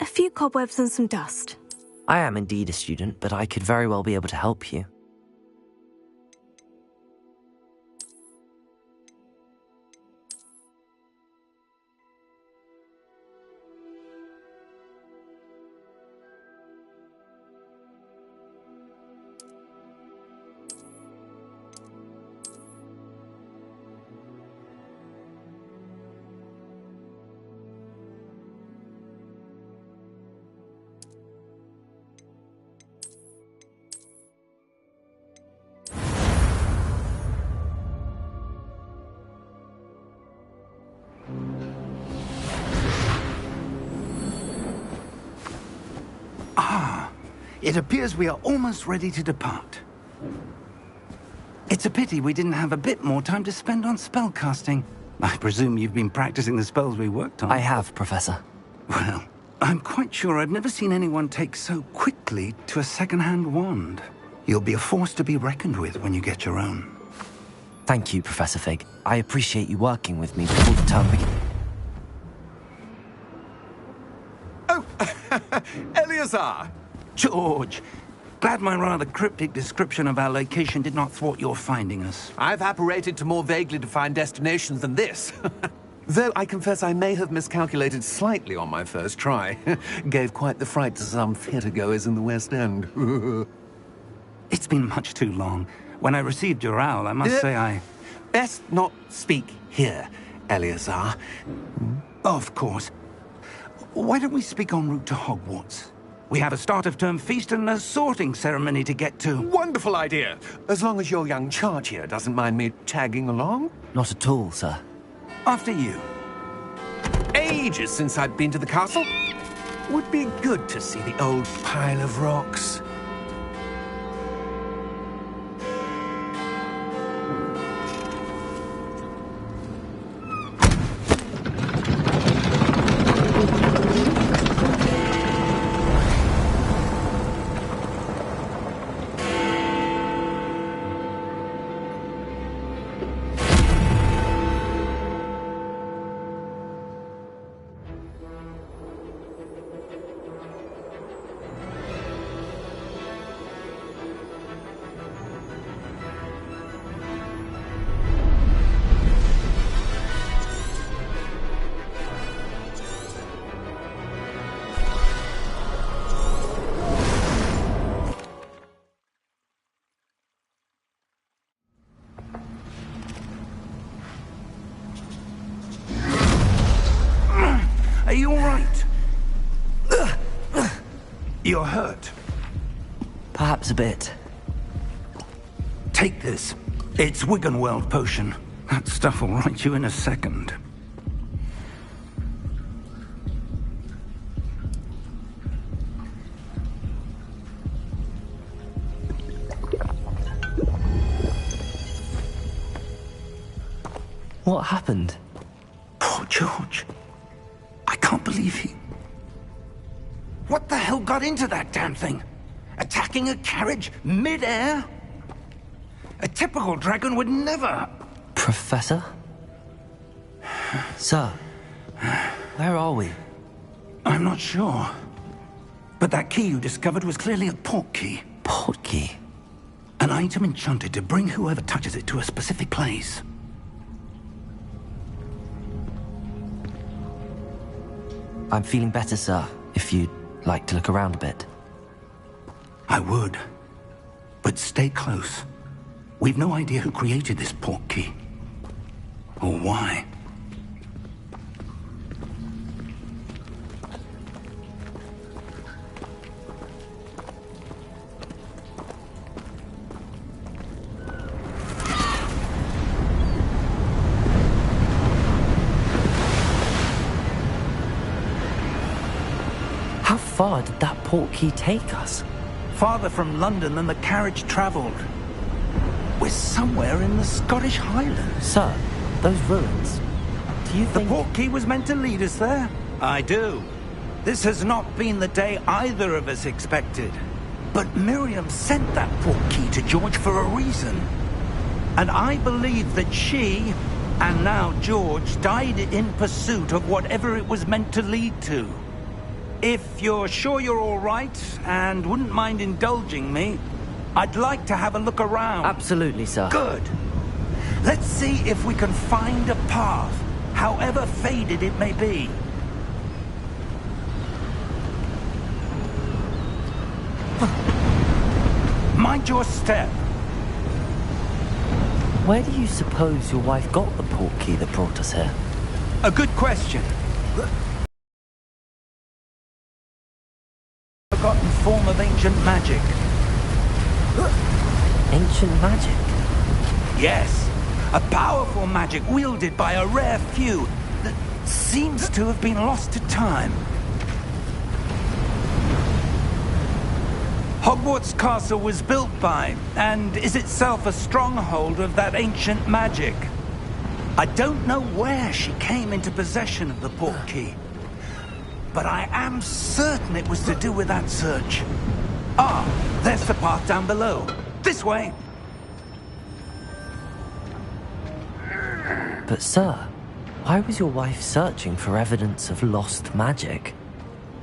A few cobwebs and some dust. I am indeed a student, but I could very well be able to help you. It appears we are almost ready to depart. It's a pity we didn't have a bit more time to spend on spellcasting. I presume you've been practicing the spells we worked on. I have, Professor. Well, I'm quite sure I've never seen anyone take so quickly to a second-hand wand. You'll be a force to be reckoned with when you get your own. Thank you, Professor Fig. I appreciate you working with me before the term begins. Oh, Eleazar! George, glad my rather cryptic description of our location did not thwart your finding us. I've apparated to more vaguely defined destinations than this. Though I confess I may have miscalculated slightly on my first try. Gave quite the fright to some theatre-goers in the West End. It's been much too long. When I received your owl, I must say I... Best not speak here, Eleazar. Of course. Why don't we speak en route to Hogwarts? We have a start-of-term feast and a sorting ceremony to get to. Wonderful idea! As long as your young charge here doesn't mind me tagging along. Not at all, sir. After you. Ages since I've been to the castle. Would be good to see the old pile of rocks. Are you all right? You're hurt. Perhaps a bit. Take this. It's Wiggenweld potion. That stuff will right you in a second. What happened? Poor George. I can't believe he... What the hell got into that damn thing? Attacking a carriage mid-air? A typical dragon would never... Professor? Sir, where are we? I'm not sure. But that key you discovered was clearly a port key. Port key? An item enchanted to bring whoever touches it to a specific place. I'm feeling better, sir, if you'd like to look around a bit. I would. But stay close. We've no idea who created this port key. Or why. How far did that port key take us? Farther from London than the carriage traveled. We're somewhere in the Scottish Highlands. Sir, those ruins. Do you The think... port key was meant to lead us there? I do. This has not been the day either of us expected. But Miriam sent that port key to George for a reason. And I believe that she, and now George, died in pursuit of whatever it was meant to lead to. If you're sure you're all right, and wouldn't mind indulging me, I'd like to have a look around. Absolutely, sir. Good. Let's see if we can find a path, however faded it may be. Mind your step. Where do you suppose your wife got the port key that brought us here? A good question. Forgotten form of ancient magic. Ancient magic? Yes, a powerful magic wielded by a rare few that seems to have been lost to time. Hogwarts Castle was built by, and is itself a stronghold of that ancient magic. I don't know where she came into possession of the port key, but I am certain it was to do with that search. Ah, there's the path down below. This way. But sir, why was your wife searching for evidence of lost magic?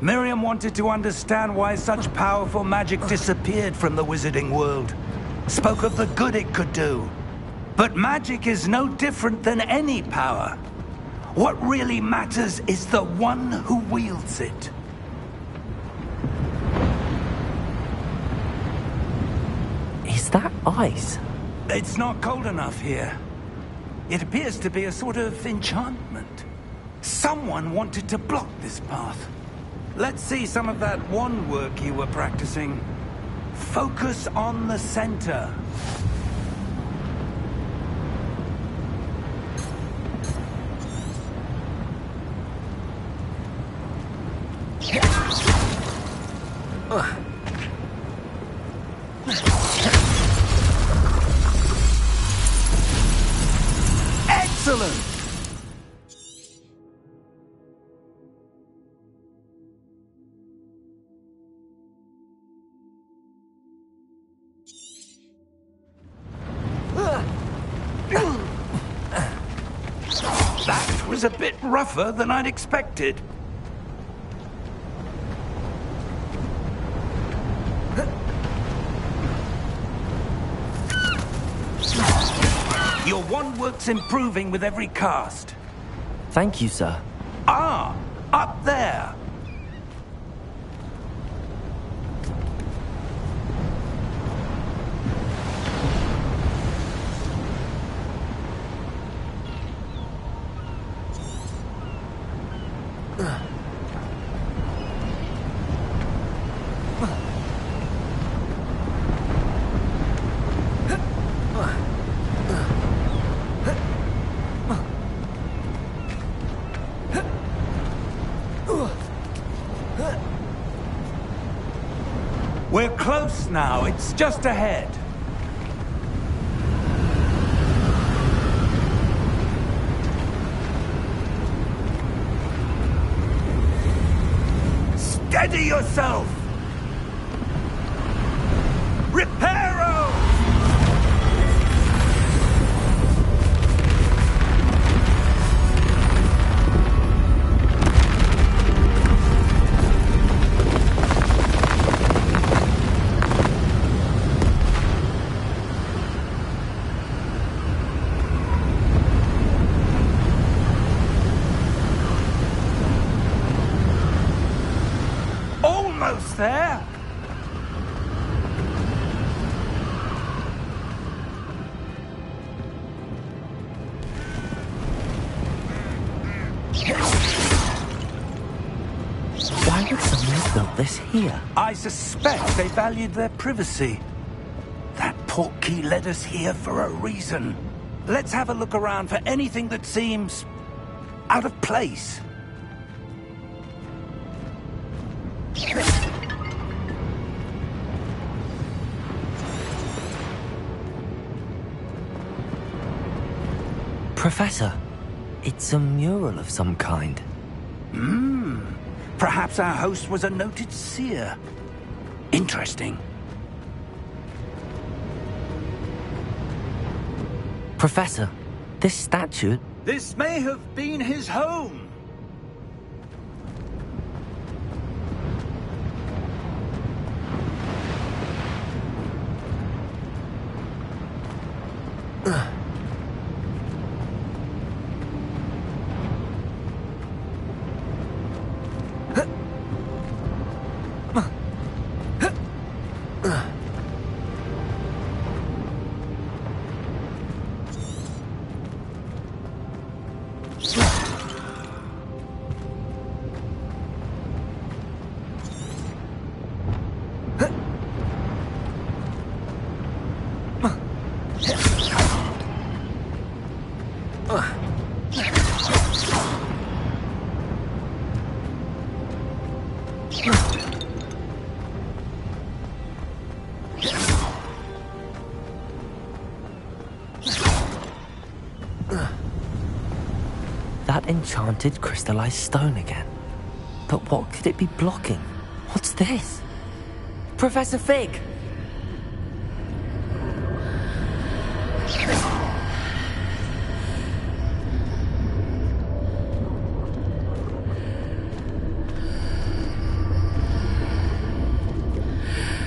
Miriam wanted to understand why such powerful magic disappeared from the wizarding world. Spoke of the good it could do. But magic is no different than any power. What really matters is the one who wields it. Is that ice? It's not cold enough here. It appears to be a sort of enchantment. Someone wanted to block this path. Let's see some of that wand work you were practicing. Focus on the center. Excellent! That was a bit rougher than I'd expected. Your wand work's improving with every cast. Thank you, sir. Ah, up there. We're close now. It's just ahead. Steady yourself! Reparo! Almost there! Why would someone have built this here? I suspect they valued their privacy. That portkey led us here for a reason. Let's have a look around for anything that seems out of place. Professor, it's a mural of some kind. Perhaps our host was a noted seer. Interesting. Professor, this statue... This may have been his home. That enchanted crystallized stone again. But what could it be blocking? What's this? Professor Fig!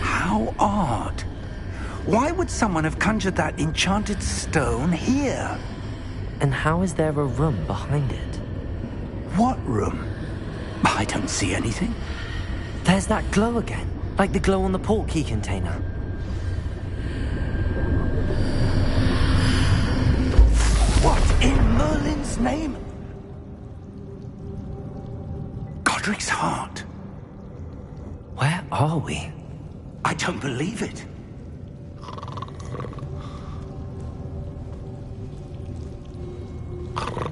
How odd. Why would someone have conjured that enchanted stone here? And how is there a room behind it? What room? I don't see anything. There's that glow again, like the glow on the portkey container. What in Merlin's name? Godric's heart. Where are we? I don't believe it.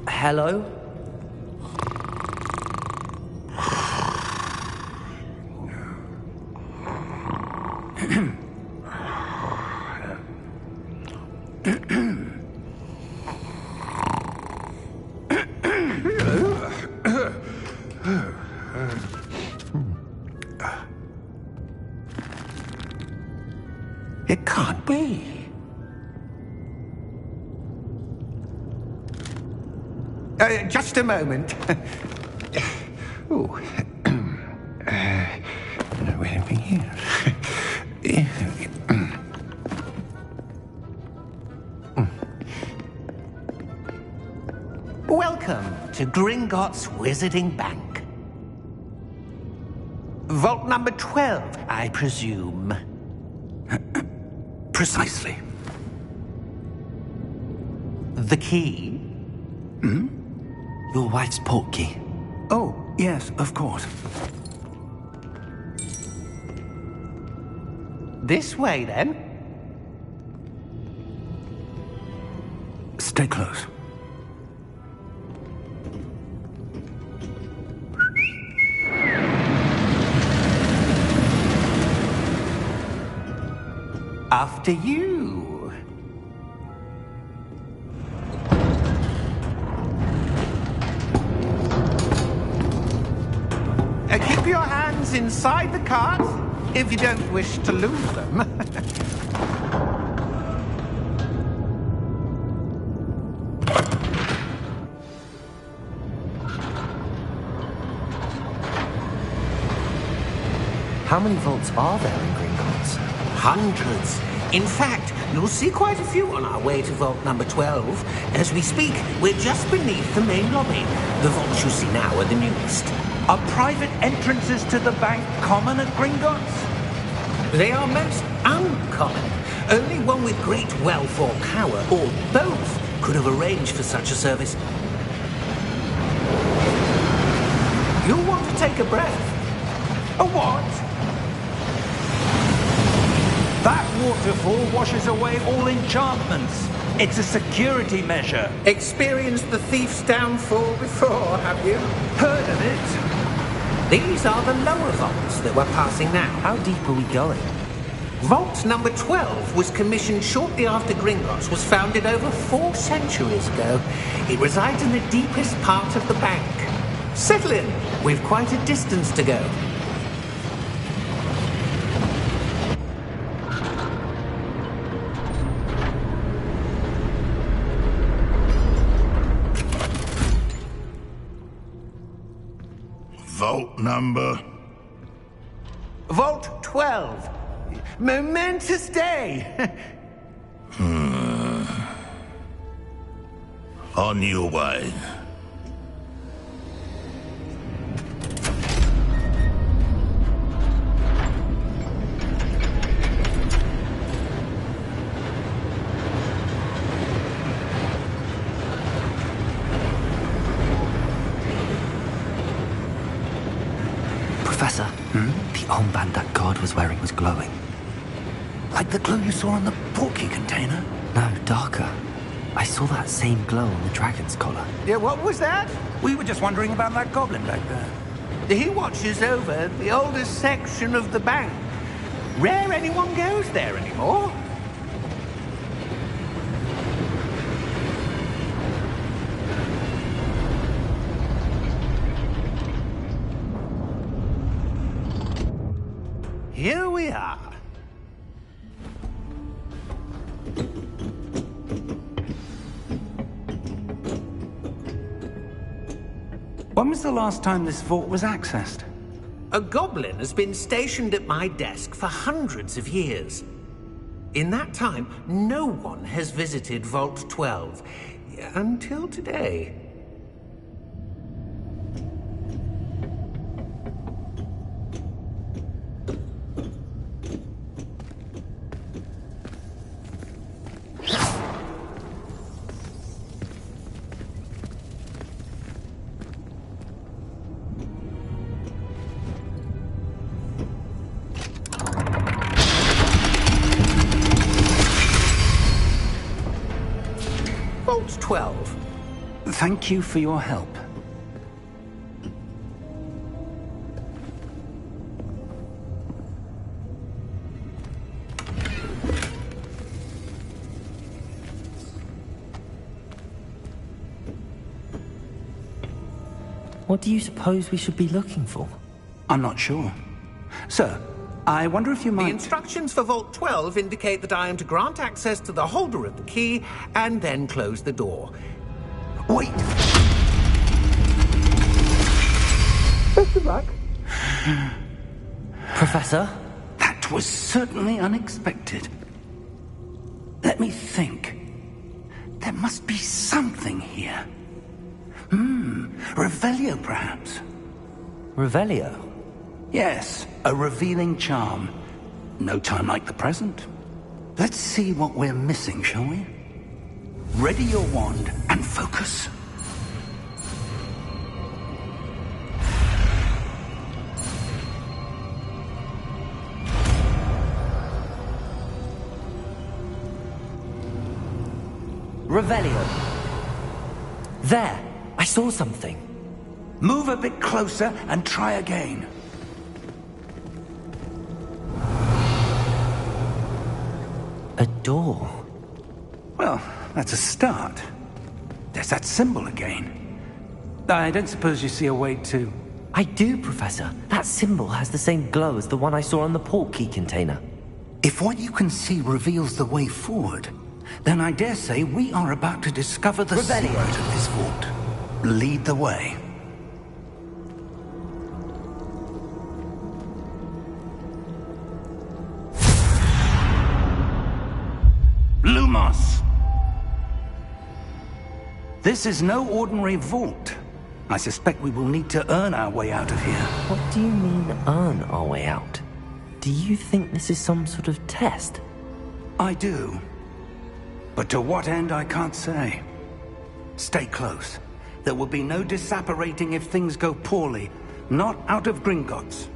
Hello? It can't be. Just a moment. Oh. Where are we here? Welcome to Gringotts Wizarding Bank. Vault number 12, I presume. Precisely. The key? Your wife's portkey. Oh, yes, of course. This way, then. Stay close. After you. Keep your hands inside the cart, if you don't wish to lose them. How many vaults are there in Gringotts? Hundreds. In fact, you'll see quite a few on our way to vault number 12. As we speak, we're just beneath the main lobby. The vaults you see now are the newest. Are private entrances to the bank common at Gringotts? They are most uncommon. Only one with great wealth or power, or both, could have arranged for such a service. You'll want to take a breath. A what? That waterfall washes away all enchantments. It's a security measure. Experienced the thief's downfall before, have you? Heard of it? These are the lower vaults that we're passing now. How deep are we going? Vault number 12 was commissioned shortly after Gringotts was founded over 4 centuries ago. It resides in the deepest part of the bank. Settle in. We've quite a distance to go. Vault number? Vault 12. Momentous day. On your way. Professor, the armband that guard was wearing was glowing. Like the glow you saw on the portkey container? No, darker. I saw that same glow on the dragon's collar. Yeah, what was that? We were just wondering about that goblin back there. He watches over the oldest section of the bank. Rare anyone goes there anymore. Here we are. When was the last time this vault was accessed? A goblin has been stationed at my desk for hundreds of years. In that time, no one has visited Vault 12. Until today. Vault 12. Thank you for your help. What do you suppose we should be looking for? I'm not sure. Sir, I wonder if you might... The instructions for Vault 12 indicate that I am to grant access to the holder of the key and then close the door. Wait! Best of luck. Professor? That was certainly unexpected. Let me think. There must be something here. Revelio, perhaps. Revelio? Yes, a revealing charm. No time like the present. Let's see what we're missing, shall we? Ready your wand and focus. Revelio. There! I saw something. Move a bit closer and try again. A door. Well, that's a start. There's that symbol again. I don't suppose you see a way to... I do, Professor. That symbol has the same glow as the one I saw on the port key container. If what you can see reveals the way forward, then I dare say we are about to discover the secret of this vault. Lead the way. Lumos! This is no ordinary vault. I suspect we will need to earn our way out of here. What do you mean, earn our way out? Do you think this is some sort of test? I do. But to what end, I can't say. Stay close. There will be no disapparating if things go poorly. Not out of Gringotts.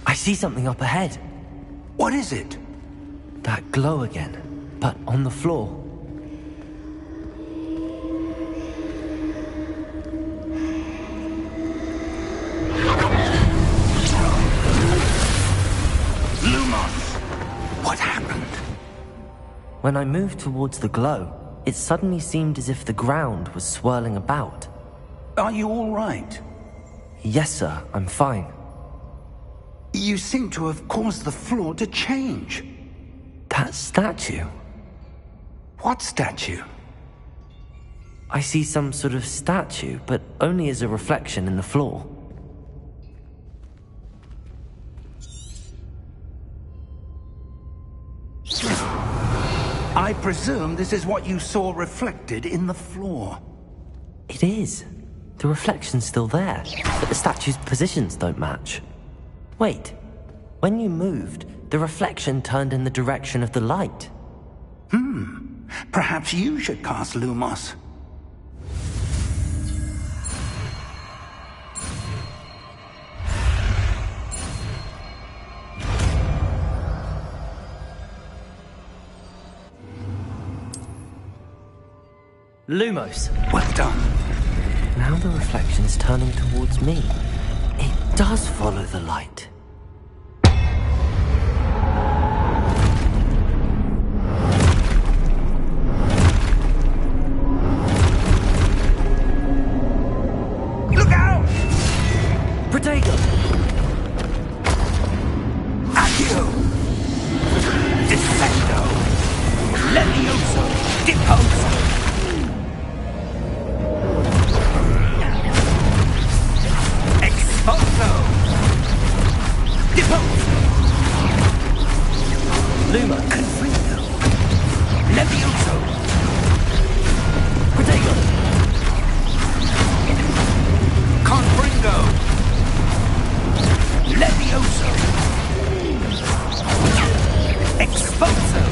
I see something up ahead. What is it? That glow again, but on the floor. Lumos! What happened? When I moved towards the glow, it suddenly seemed as if the ground was swirling about. Are you all right? Yes, sir, I'm fine. You seem to have caused the floor to change. That statue? What statue? I see some sort of statue, but only as a reflection in the floor. I presume this is what you saw reflected in the floor. It is. The reflection's still there, but the statue's positions don't match. Wait, when you moved, the reflection turned in the direction of the light. Perhaps you should cast Lumos. Lumos. Well done. Now the reflection is turning towards me. It does follow the light. Look out! Protego! Accio! Defendo! Levioso! Deposo! Exposo! Deposo! Luma! Confringo! Levioso! Protego! Confringo! Levioso! Exposo!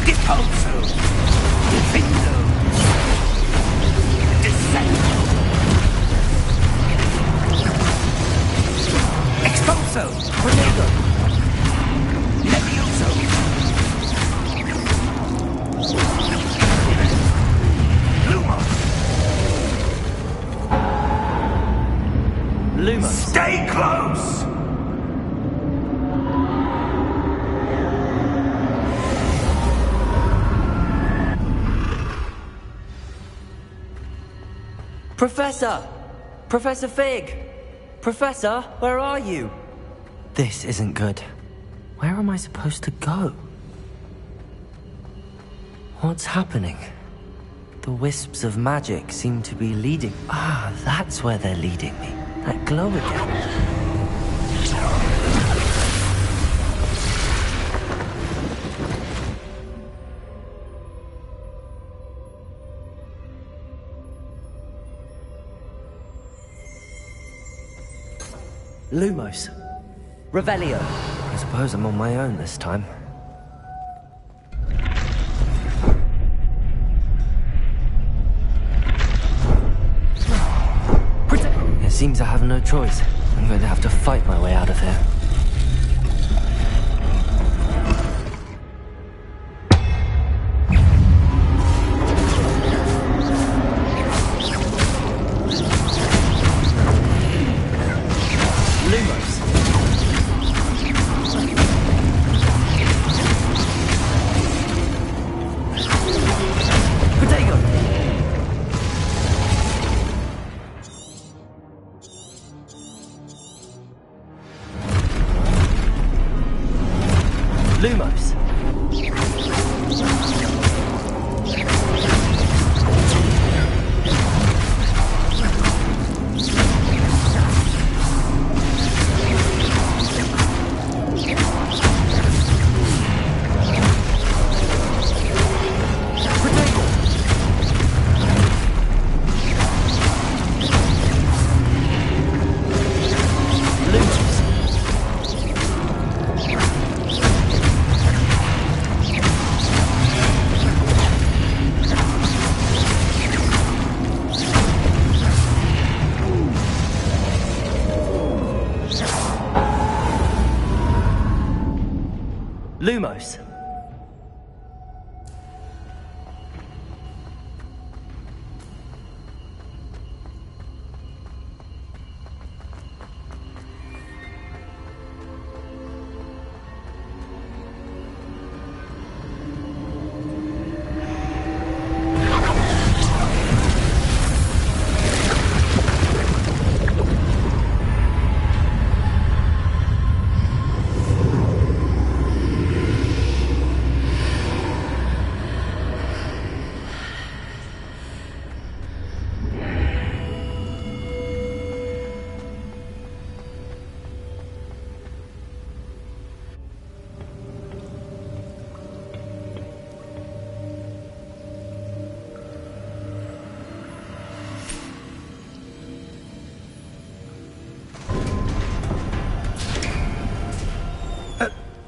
Deposo! Defendo! Descendo! Exposo! Protego! Levioso! Lumos! Lumos! Stay close! Professor! Professor Fig! Professor, where are you? This isn't good. Where am I supposed to go? What's happening? The wisps of magic seem to be leading... Ah, that's where they're leading me. That glow again. Lumos. Revelio. I suppose I'm on my own this time. It seems I have no choice. I'm going to have to fight my way out of here. Lumos. Lumos.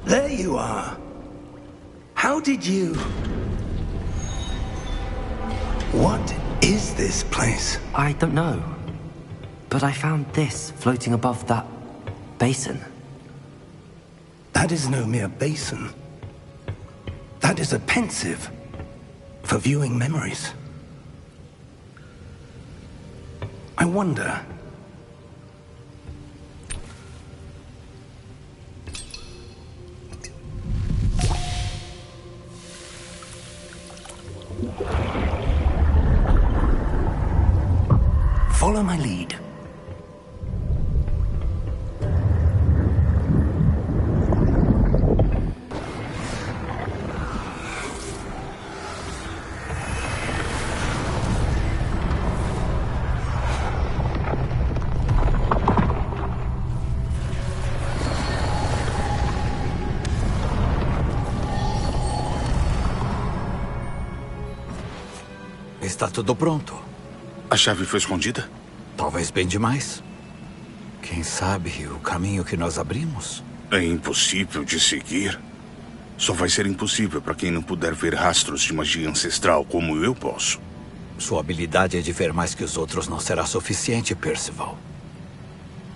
There you are. How did you... What is this place? I don't know. But I found this floating above that basin. That is no mere basin. That is a pensive for viewing memories. I wonder... Follow my lead. Está tudo pronto. A chave foi escondida? Talvez bem demais. Quem sabe o caminho que nós abrimos? É impossível de seguir. Só vai ser impossível para quem não puder ver rastros de magia ancestral como eu posso. Sua habilidade de ver mais que os outros não será suficiente, Percival.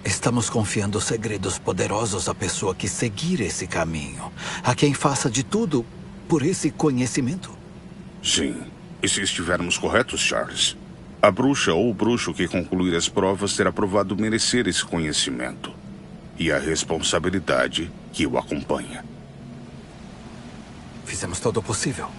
Estamos confiando segredos poderosos à pessoa que seguir esse caminho. A quem faça de tudo por esse conhecimento. Sim. E se estivermos corretos, Charles? A bruxa ou o bruxo que concluir as provas terá provado merecer esse conhecimento. E a responsabilidade que o acompanha. Fizemos todo o possível.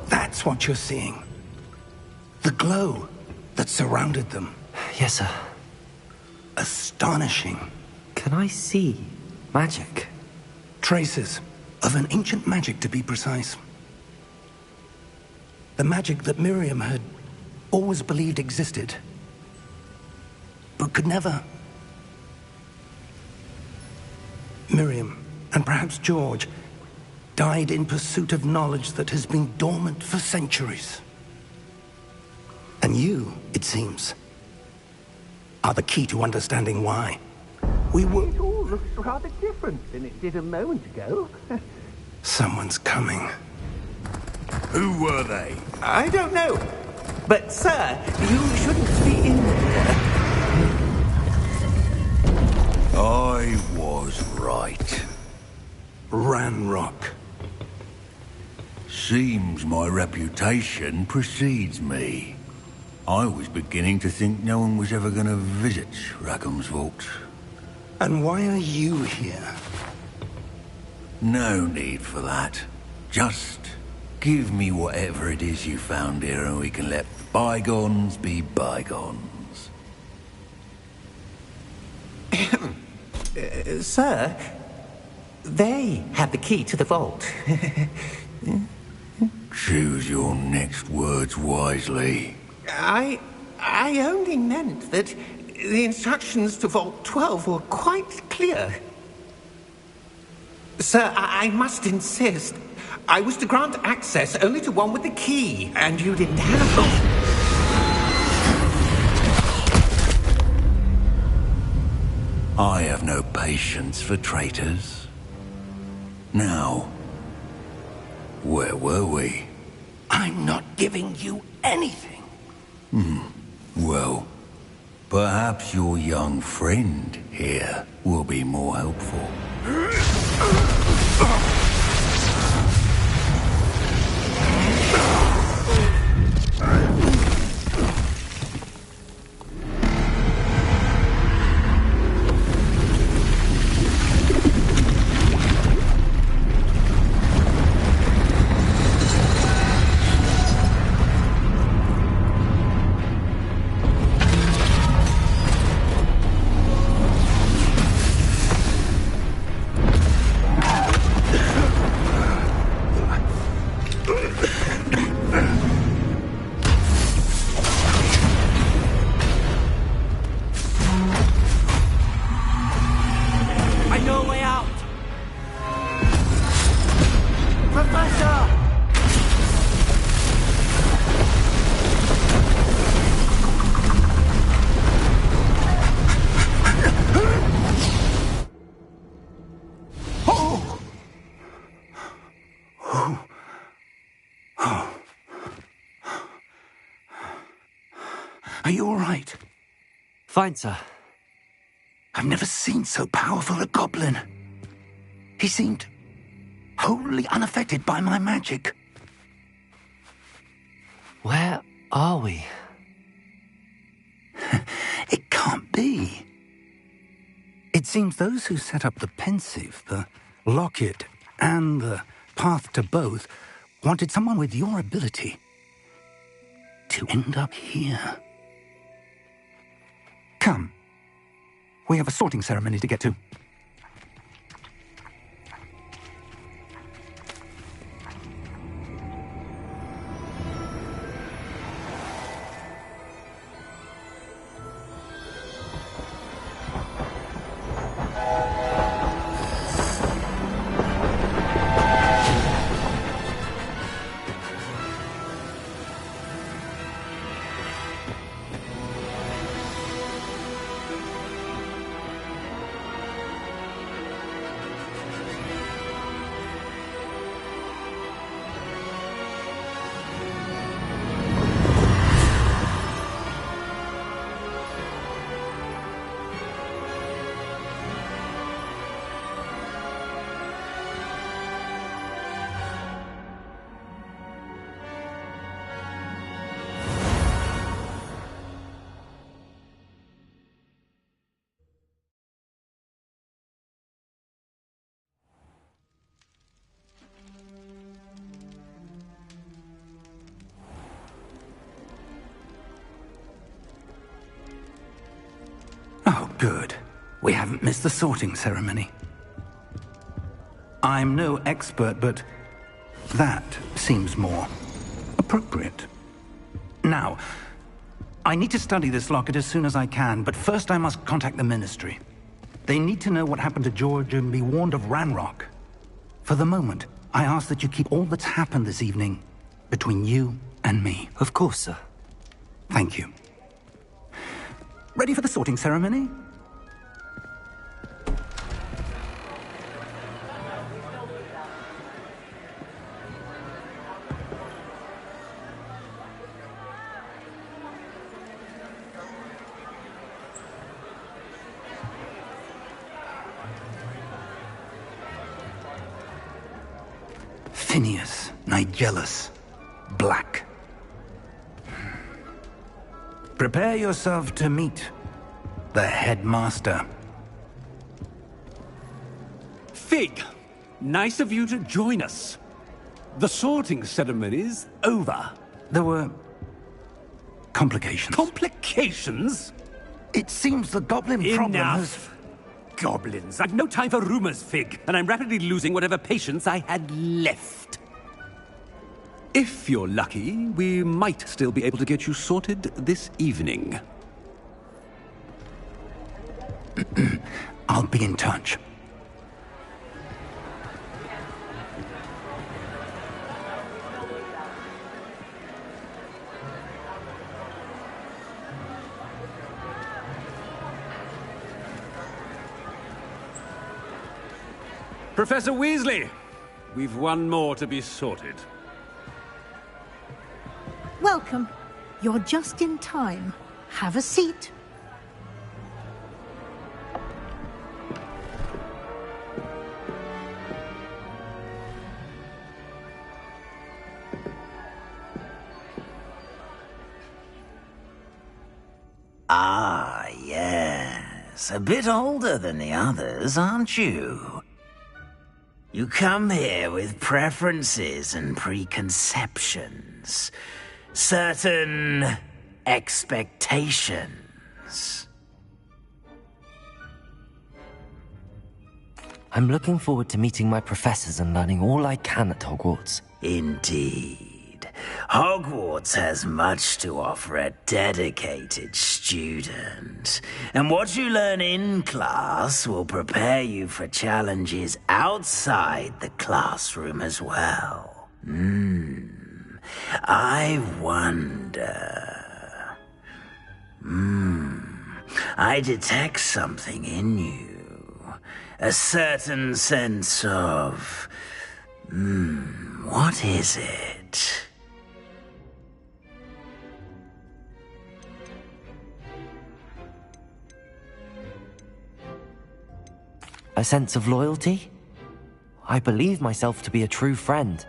That's what you're seeing. The glow that surrounded them. Yes, sir. Astonishing. Can I see magic? Traces of an ancient magic, to be precise. The magic that Miriam had always believed existed, but could never. Miriam, and perhaps George, died in pursuit of knowledge that has been dormant for centuries. And you, it seems, are the key to understanding why. We were... It all looks rather different than it did a moment ago. Someone's coming. Who were they? I don't know. But, sir, you shouldn't be in here. I was right. Ranrock. Seems my reputation precedes me. I was beginning to think no one was ever going to visit Rackham's vault. And why are you here? No need for that. Just Give me whatever it is you found here and we can let bygones be bygones. Sir, they had the key to the vault. Choose your next words wisely. I only meant that the instructions to Vault 12 were quite clear. Sir, I must insist. I was to grant access only to one with the key, and you didn't have it. I have no patience for traitors. Now, where were we? I'm not giving you anything. Well, perhaps your young friend here will be more helpful. Are you all right? Fine, sir. I've never seen so powerful a goblin. He seemed wholly unaffected by my magic. Where are we? It can't be. It seems those who set up the pensive, the locket, and the path to both wanted someone with your ability to end up here. Come. We have a sorting ceremony to get to. Oh, good. We haven't missed the sorting ceremony. I'm no expert, but that seems more appropriate. Now, I need to study this locket as soon as I can, but first I must contact the Ministry. They need to know what happened to George and be warned of Ranrock. For the moment, I ask that you keep all that's happened this evening between you and me. Of course, sir. Thank you. Ready for the sorting ceremony? Phineas, Nigellus, Black. Prepare yourself to meet the headmaster. Fig, nice of you to join us. The sorting ceremony's over. There were complications. Complications? It seems the goblin problem has... Enough! Goblins. I've no time for rumors, Fig, and I'm rapidly losing whatever patience I had left. If you're lucky, we might still be able to get you sorted this evening. I'll be in touch. Professor Weasley, we've one more to be sorted. Welcome. You're just in time. Have a seat. Ah, yes. A bit older than the others, aren't you? You come here with preferences and preconceptions. Certain expectations. I'm looking forward to meeting my professors and learning all I can at Hogwarts. Indeed. Hogwarts has much to offer a dedicated student. And what you learn in class will prepare you for challenges outside the classroom as well. I wonder... I detect something in you. A certain sense of... what is it? A sense of loyalty? I believe myself to be a true friend.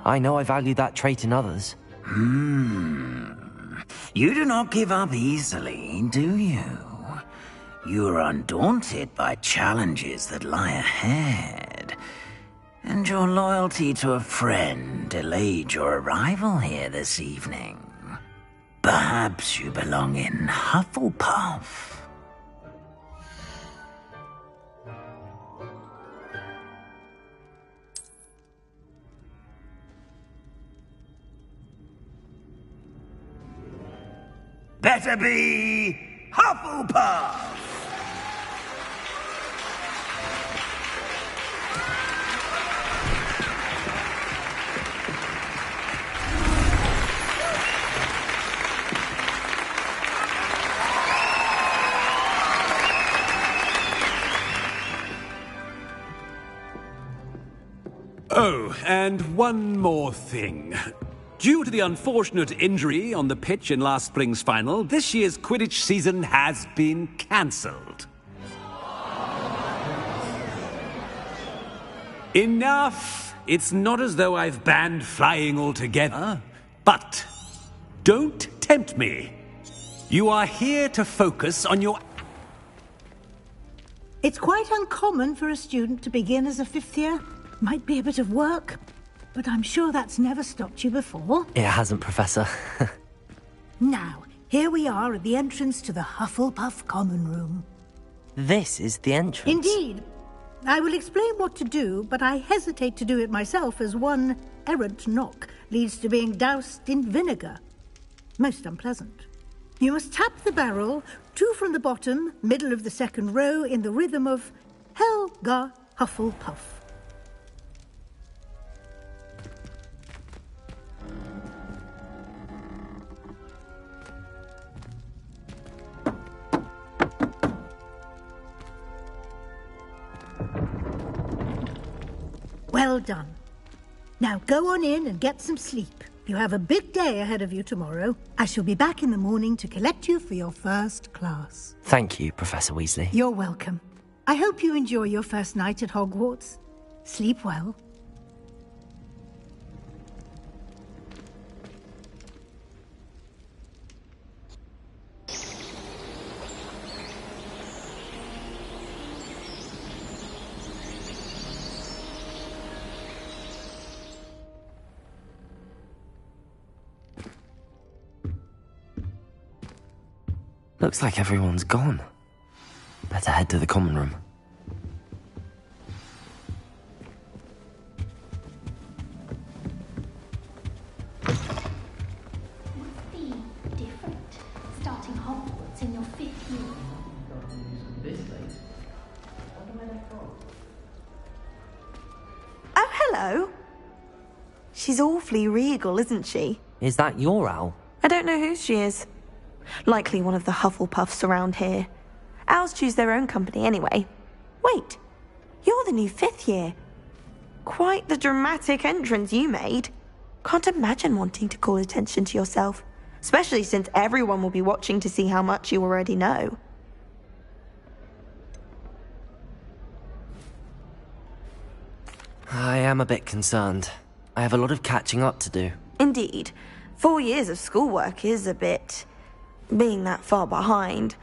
I know I value that trait in others. You do not give up easily, do you? You are undaunted by challenges that lie ahead. And your loyalty to a friend delayed your arrival here this evening. Perhaps you belong in Hufflepuff. Better be Hufflepuff! Oh, and one more thing. Due to the unfortunate injury on the pitch in last spring's final, this year's Quidditch season has been cancelled. Enough! It's not as though I've banned flying altogether. But don't tempt me. You are here to focus on your... It's quite uncommon for a student to begin as a fifth year. Might be a bit of work, but I'm sure that's never stopped you before. It hasn't, Professor. Now, here we are at the entrance to the Hufflepuff Common Room. This is the entrance. Indeed. I will explain what to do, but I hesitate to do it myself as one errant knock leads to being doused in vinegar. Most unpleasant. You must tap the barrel, 2 from the bottom, middle of the second row, in the rhythm of Helga Hufflepuff. Well done. Now go on in and get some sleep. You have a big day ahead of you tomorrow. I shall be back in the morning to collect you for your first class. Thank you, Professor Weasley. You're welcome. I hope you enjoy your first night at Hogwarts. Sleep well. Looks like everyone's gone. Better head to the common room. Different. Starting Hogwarts in your 5th year. Oh, hello. She's awfully regal, isn't she? Is that your owl? I don't know who she is. Likely one of the Hufflepuffs around here. Owls choose their own company anyway. Wait, you're the new 5th year. Quite the dramatic entrance you made. Can't imagine wanting to call attention to yourself, especially since everyone will be watching to see how much you already know. I am a bit concerned. I have a lot of catching up to do. Indeed. 4 years of schoolwork is a bit... Being that far behind,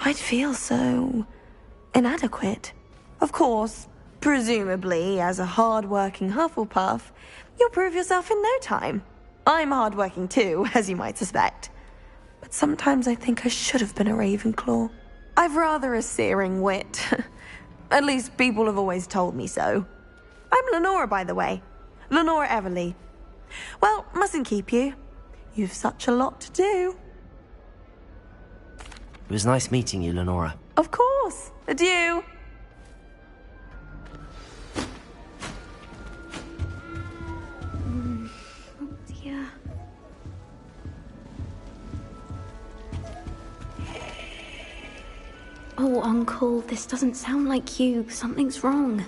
I'd feel so... inadequate. Of course, presumably, as a hard-working Hufflepuff, you'll prove yourself in no time. I'm hard-working too, as you might suspect. But sometimes I think I should have been a Ravenclaw. I've rather a searing wit. At least people have always told me so. I'm Lenora, by the way. Lenora Everly. Well, mustn't keep you. You've such a lot to do. It was nice meeting you, Lenora. Of course. Adieu. Oh dear. Oh, Uncle, this doesn't sound like you. Something's wrong.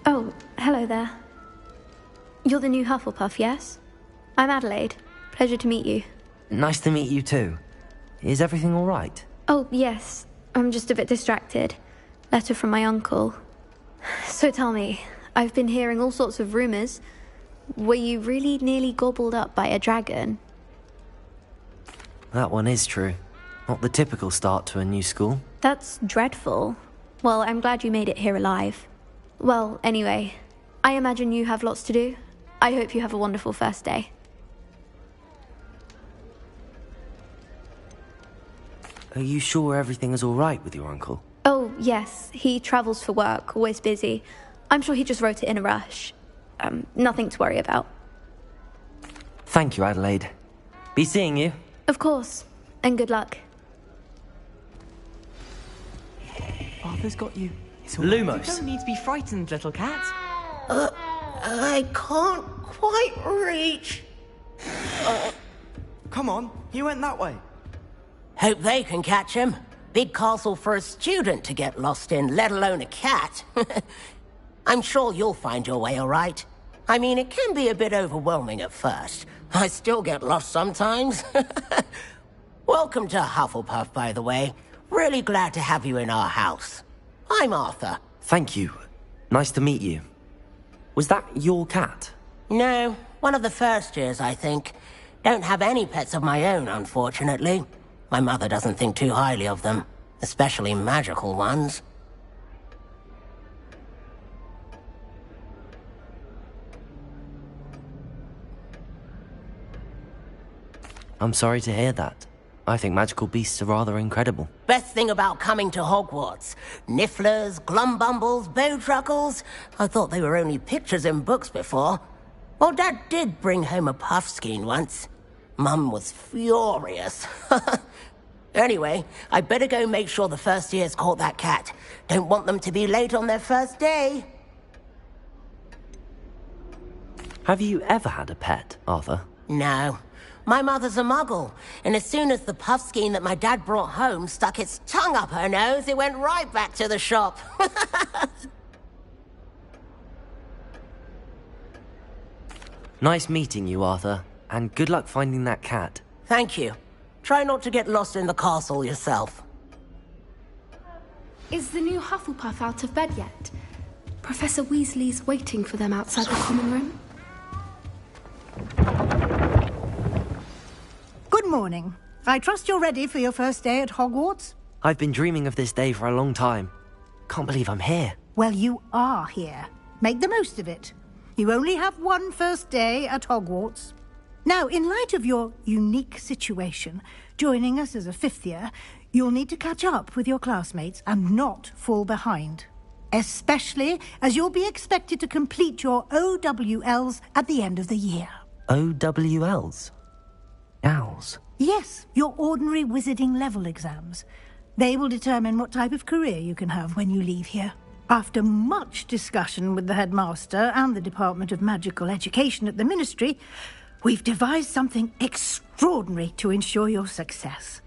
Oh, hello there. You're the new Hufflepuff, yes? I'm Adelaide. Pleasure to meet you. Nice to meet you too. Is everything all right? Oh, yes. I'm just a bit distracted. Letter from my uncle. So tell me, I've been hearing all sorts of rumors. Were you really nearly gobbled up by a dragon? That one is true. Not the typical start to a new school. That's dreadful. Well, I'm glad you made it here alive. Well, anyway, I imagine you have lots to do. I hope you have a wonderful first day. Are you sure everything is all right with your uncle? Oh, yes. He travels for work, always busy. I'm sure he just wrote it in a rush. Nothing to worry about. Thank you, Adelaide. Be seeing you. Of course. And good luck. Arthur's got you. Lumos. You don't need to be frightened, little cat. I can't quite reach. Come on, he went that way. Hope they can catch him. Big castle for a student to get lost in, let alone a cat. I'm sure you'll find your way all right. I mean, it can be a bit overwhelming at first. I still get lost sometimes. Welcome to Hufflepuff, by the way. Really glad to have you in our house. I'm Arthur. Thank you. Nice to meet you. Was that your cat? No, one of the first years, I think. Don't have any pets of my own, unfortunately. My mother doesn't think too highly of them, especially magical ones. I'm sorry to hear that. I think magical beasts are rather incredible. Best thing about coming to Hogwarts. Nifflers, glumbumbles, bowtruckles. I thought they were only pictures in books before. Well, Dad did bring home a puffskein once. Mum was furious. Anyway, I better go make sure the first years caught that cat. Don't want them to be late on their first day. Have you ever had a pet, Arthur? No. My mother's a muggle, and as soon as the puffskein that my dad brought home stuck its tongue up her nose, it went right back to the shop. Nice meeting you, Arthur, and good luck finding that cat. Thank you. Try not to get lost in the castle yourself. Is the new Hufflepuff out of bed yet? Professor Weasley's waiting for them outside the common room. Good morning. I trust you're ready for your first day at Hogwarts? I've been dreaming of this day for a long time. Can't believe I'm here. Well, you are here. Make the most of it. You only have one first day at Hogwarts. Now, in light of your unique situation, joining us as a 5th year, You'll need to catch up with your classmates and not fall behind. Especially as you'll be expected to complete your OWLs at the end of the year. OWLs? Owls? Yes, your ordinary wizarding level exams. They will determine what type of career you can have when you leave here. After much discussion with the headmaster and the Department of Magical Education at the Ministry, we've devised something extraordinary to ensure your success.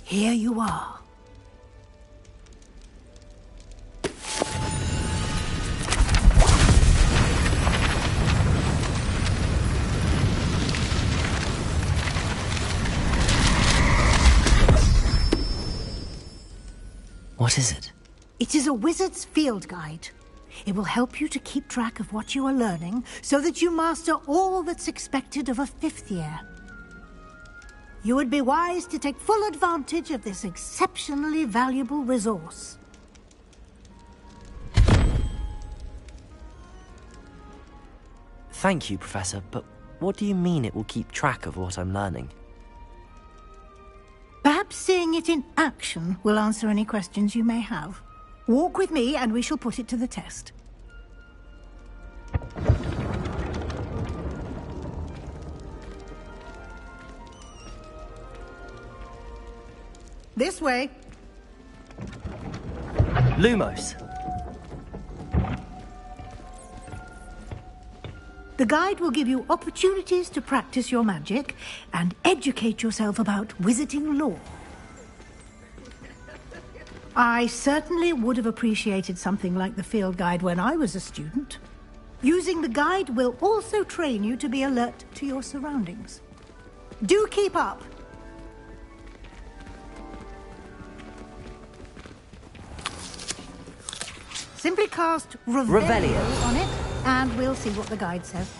Here you are. What is it? It is a wizard's field guide. It will help you to keep track of what you are learning so that you master all that's expected of a 5th year. You would be wise to take full advantage of this exceptionally valuable resource. Thank you, Professor, but what do you mean it will keep track of what I'm learning? Perhaps seeing it in action will answer any questions you may have. Walk with me and we shall put it to the test. This way. Lumos. The guide will give you opportunities to practice your magic and educate yourself about wizarding lore. I certainly would have appreciated something like the field guide when I was a student. Using the guide will also train you to be alert to your surroundings. Do keep up! Simply cast Revelio on it, and we'll see what the guide says.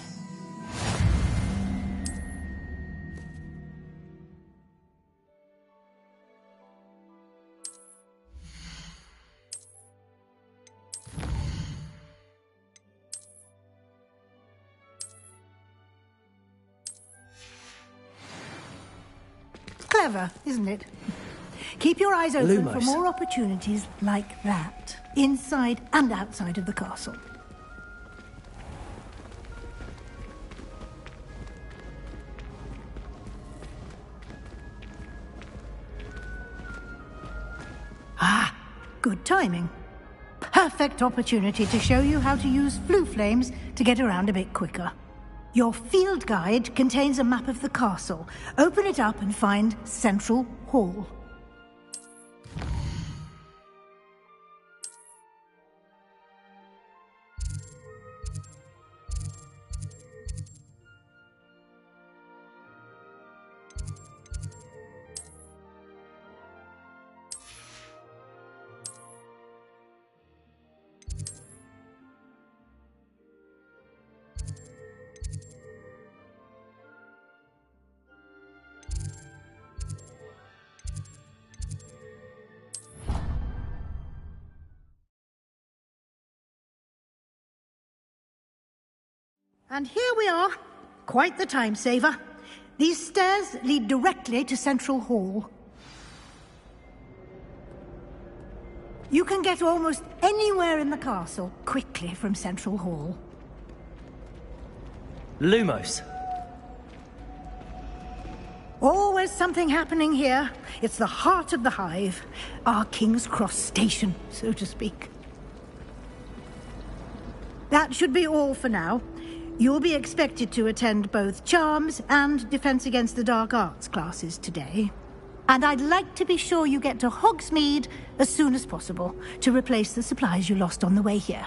Clever, isn't it? Keep your eyes open for more opportunities like that, inside and outside of the castle. Ah, good timing. Perfect opportunity to show you how to use flue flames to get around a bit quicker. Your field guide contains a map of the castle. Open it up and find Central Hall. And here we are. Quite the time saver. These stairs lead directly to Central Hall. You can get almost anywhere in the castle quickly from Central Hall. Lumos. Always something happening here. It's the heart of the hive. Our King's Cross station, so to speak. That should be all for now. You'll be expected to attend both Charms and Defense Against the Dark Arts classes today. And I'd like to be sure you get to Hogsmeade as soon as possible to replace the supplies you lost on the way here.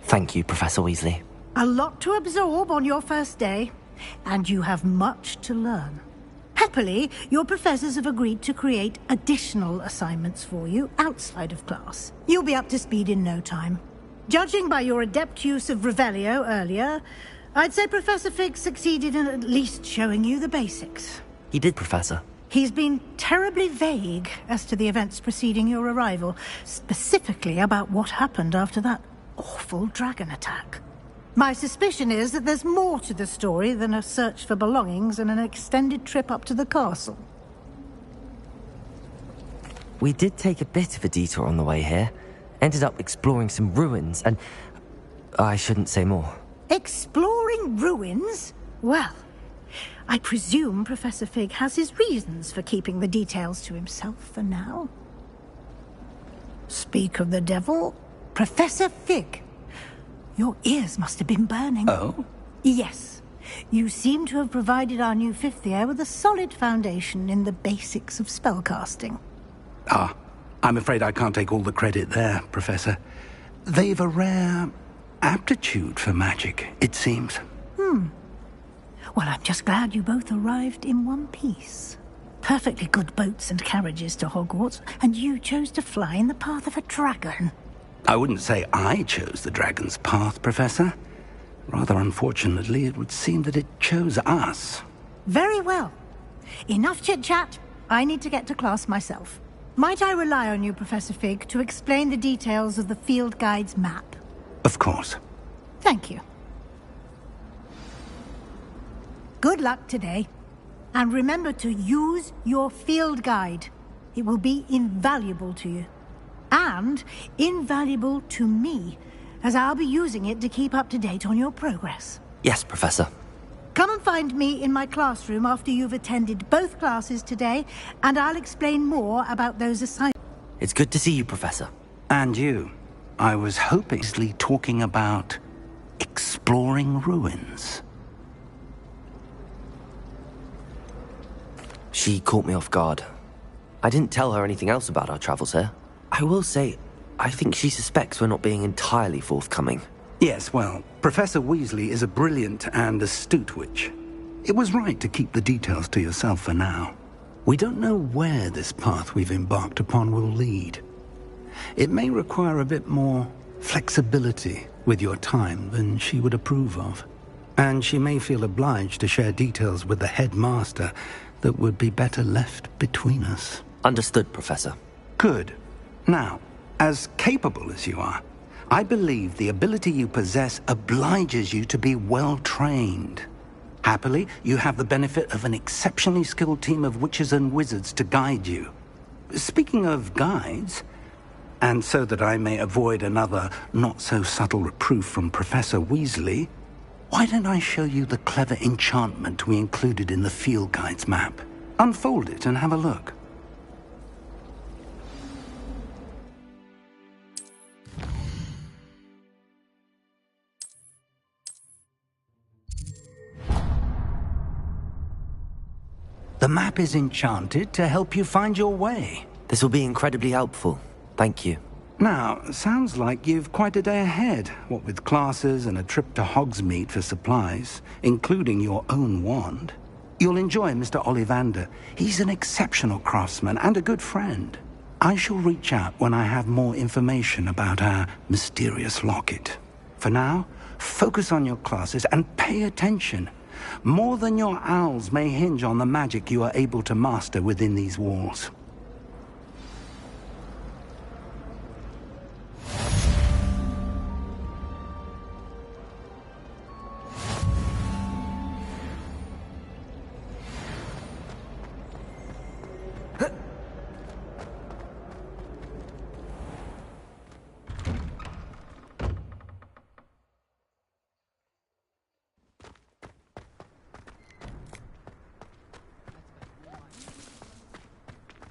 Thank you, Professor Weasley. A lot to absorb on your first day, and you have much to learn. Happily, your professors have agreed to create additional assignments for you outside of class. You'll be up to speed in no time. Judging by your adept use of Revelio earlier, I'd say Professor Fig succeeded in at least showing you the basics. He did, Professor. He's been terribly vague as to the events preceding your arrival, specifically about what happened after that awful dragon attack. My suspicion is that there's more to the story than a search for belongings and an extended trip up to the castle. We did take a bit of a detour on the way here. Ended up exploring some ruins, and I shouldn't say more. Exploring ruins? Well, I presume Professor Fig has his reasons for keeping the details to himself for now. Speak of the devil, Professor Fig. Your ears must have been burning. Oh? Yes. You seem to have provided our new fifth year with a solid foundation in the basics of spellcasting. Ah, I'm afraid I can't take all the credit there, Professor. They've a rare aptitude for magic, it seems. Well, I'm just glad you both arrived in one piece. Perfectly good boats and carriages to Hogwarts, and you chose to fly in the path of a dragon. I wouldn't say I chose the dragon's path, Professor. Rather unfortunately, it would seem that it chose us. Very well. Enough chit-chat. I need to get to class myself. Might I rely on you, Professor Fig, to explain the details of the field guide's map? Of course. Thank you. Good luck today. And remember to use your field guide. It will be invaluable to you. And invaluable to me, as I'll be using it to keep up to date on your progress. Yes, Professor. Come and find me in my classroom after you've attended both classes today, and I'll explain more about those assignments. It's good to see you, Professor. And you. I was hoping talking about exploring ruins. She caught me off guard. I didn't tell her anything else about our travels here. I will say, I think she suspects we're not being entirely forthcoming. Yes, well, Professor Weasley is a brilliant and astute witch. It was right to keep the details to yourself for now. We don't know where this path we've embarked upon will lead. It may require a bit more flexibility with your time than she would approve of. And she may feel obliged to share details with the headmaster that would be better left between us. Understood, Professor. Good. Now, as capable as you are, I believe the ability you possess obliges you to be well-trained. Happily, you have the benefit of an exceptionally skilled team of witches and wizards to guide you. Speaking of guides, and so that I may avoid another not-so-subtle reproof from Professor Weasley, why don't I show you the clever enchantment we included in the field guide's map? Unfold it and have a look. The map is enchanted to help you find your way. This will be incredibly helpful. Thank you. Now, sounds like you've quite a day ahead, what with classes and a trip to Hogsmeade for supplies, including your own wand. You'll enjoy Mr. Ollivander. He's an exceptional craftsman and a good friend. I shall reach out when I have more information about our mysterious locket. For now, focus on your classes and pay attention. More than your owls may hinge on the magic you are able to master within these walls.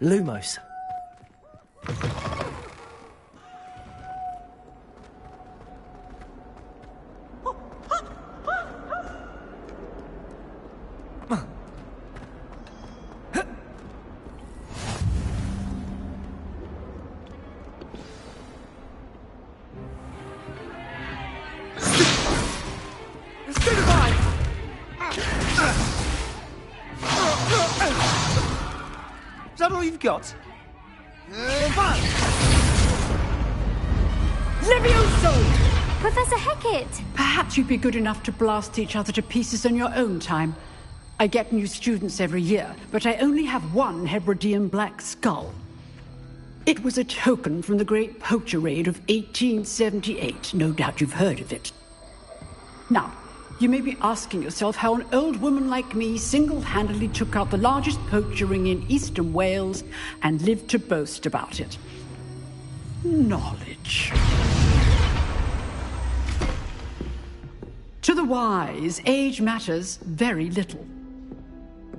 Lumos. Is that all you've got? Professor Hecat! Perhaps you'd be good enough to blast each other to pieces on your own time. I get new students every year, but I only have one Hebridean black skull. It was a token from the Great Poacher Raid of 1878. No doubt you've heard of it. Now, you may be asking yourself how an old woman like me single-handedly took out the largest poacher ring in eastern Wales and lived to boast about it. Knowledge. To the wise, age matters very little.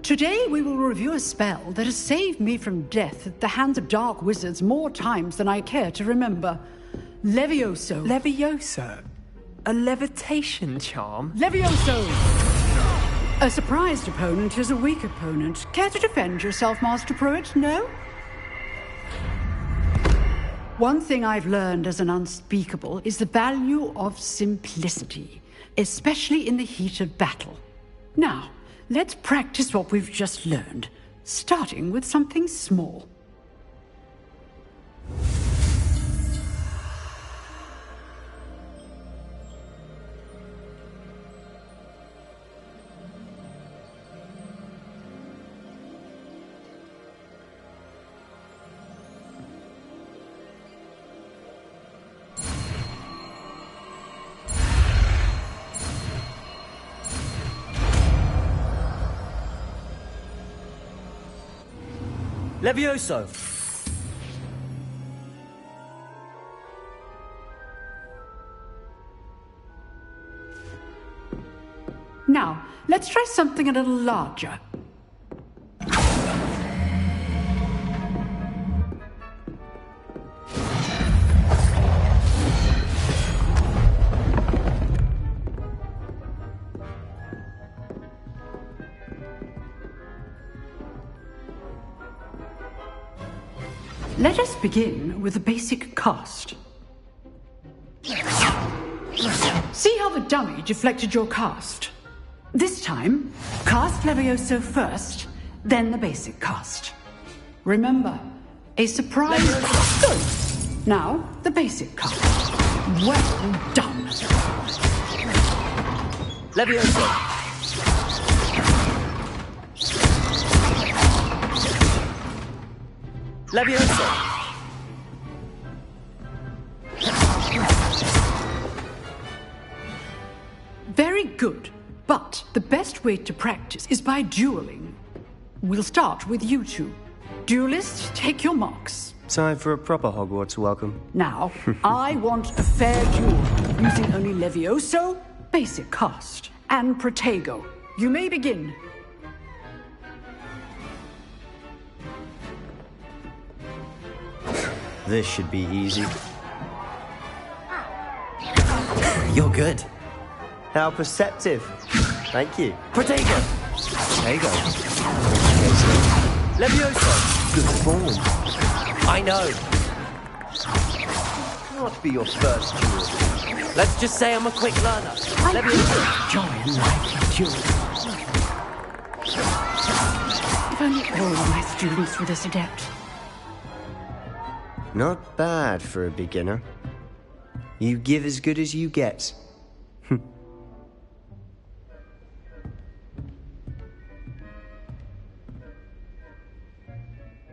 Today we will review a spell that has saved me from death at the hands of dark wizards more times than I care to remember. Levioso. Levioso? A levitation charm? Levioso! A surprised opponent is a weak opponent. Care to defend yourself, Master Pruitt? No? One thing I've learned as an unspeakable is the value of simplicity, especially in the heat of battle. Now, let's practice what we've just learned, starting with something small. Levioso! Now, let's try something a little larger. Let us begin with the basic cast. See how the dummy deflected your cast? This time, cast Levioso first, then the basic cast. Remember, a surprise... Good! Now, the basic cast. Well done! Levioso! Levioso! Very good. But the best way to practice is by dueling. We'll start with you two. Duelists, take your marks. Time for a proper Hogwarts welcome. Now, I want a fair duel, using only Levioso, basic cast, and Protego. You may begin. This should be easy. You're good. How perceptive. Thank you. Protego! There you go. Levioso! Good form. I know. Not be your first duel. Let's just say I'm a quick learner. Levioso! Join like duel. If only all of my students were this adept. Not bad for a beginner. You give as good as you get.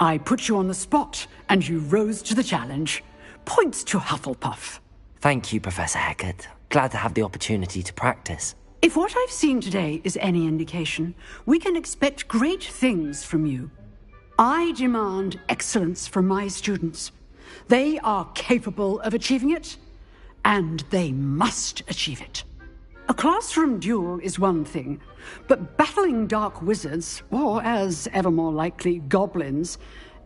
I put you on the spot, and you rose to the challenge. Points to Hufflepuff. Thank you, Professor Hecat. Glad to have the opportunity to practice. If what I've seen today is any indication, we can expect great things from you. I demand excellence from my students. They are capable of achieving it, and they must achieve it. A classroom duel is one thing, but battling dark wizards, or as ever more likely, goblins,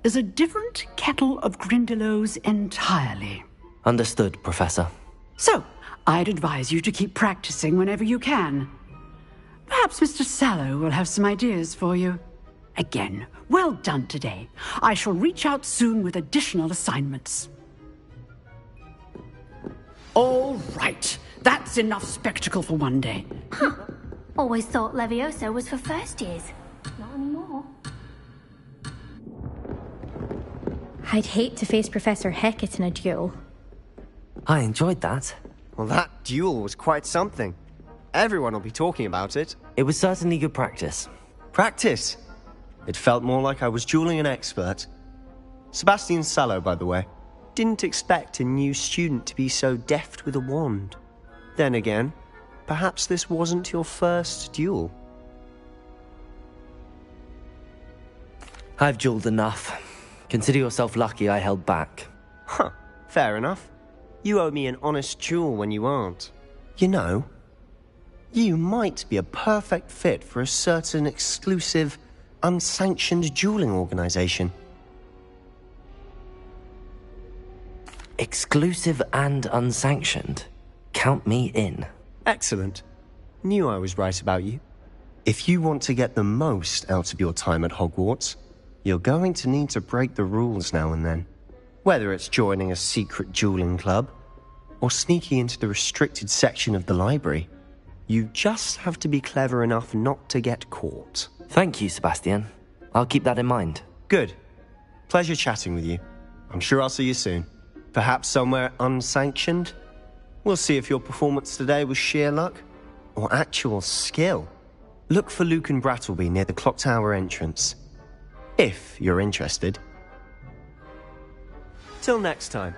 is a different kettle of Grindylows entirely. Understood, Professor. So, I'd advise you to keep practicing whenever you can. Perhaps Mr. Sallow will have some ideas for you. Again, well done today. I shall reach out soon with additional assignments. All right. That's enough spectacle for one day. Huh. Always thought Levioso was for first years. Not anymore. I'd hate to face Professor Hecat in a duel. I enjoyed that. Well, that duel was quite something. Everyone will be talking about it. It was certainly good practice. Practice. It felt more like I was dueling an expert. Sebastian Sallow, by the way. Didn't expect a new student to be so deft with a wand. Then again, perhaps this wasn't your first duel. I've dueled enough. Consider yourself lucky I held back. Huh, fair enough. You owe me an honest duel when you aren't. You know, you might be a perfect fit for a certain exclusive, unsanctioned dueling organization. Exclusive and unsanctioned? Count me in. Excellent. Knew I was right about you. If you want to get the most out of your time at Hogwarts, you're going to need to break the rules now and then. Whether it's joining a secret dueling club, or sneaking into the restricted section of the library, you just have to be clever enough not to get caught. Thank you, Sebastian. I'll keep that in mind. Good. Pleasure chatting with you. I'm sure I'll see you soon. Perhaps somewhere unsanctioned? We'll see if your performance today was sheer luck, or actual skill. Look for Luke and Brattleby near the clock tower entrance. If you're interested. Till next time.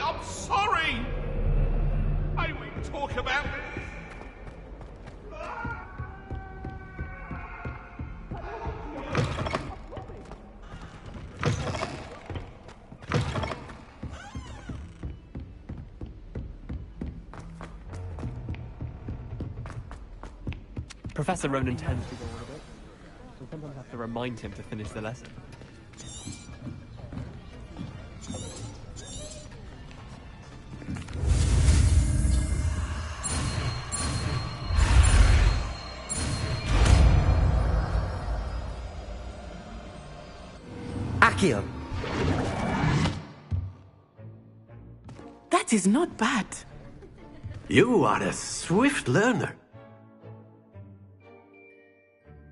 I'm sorry! May we talk about this? Professor Ronan tends to go on a bit. We sometimes have to remind him to finish the lesson. Accio! That is not bad. You are a swift learner.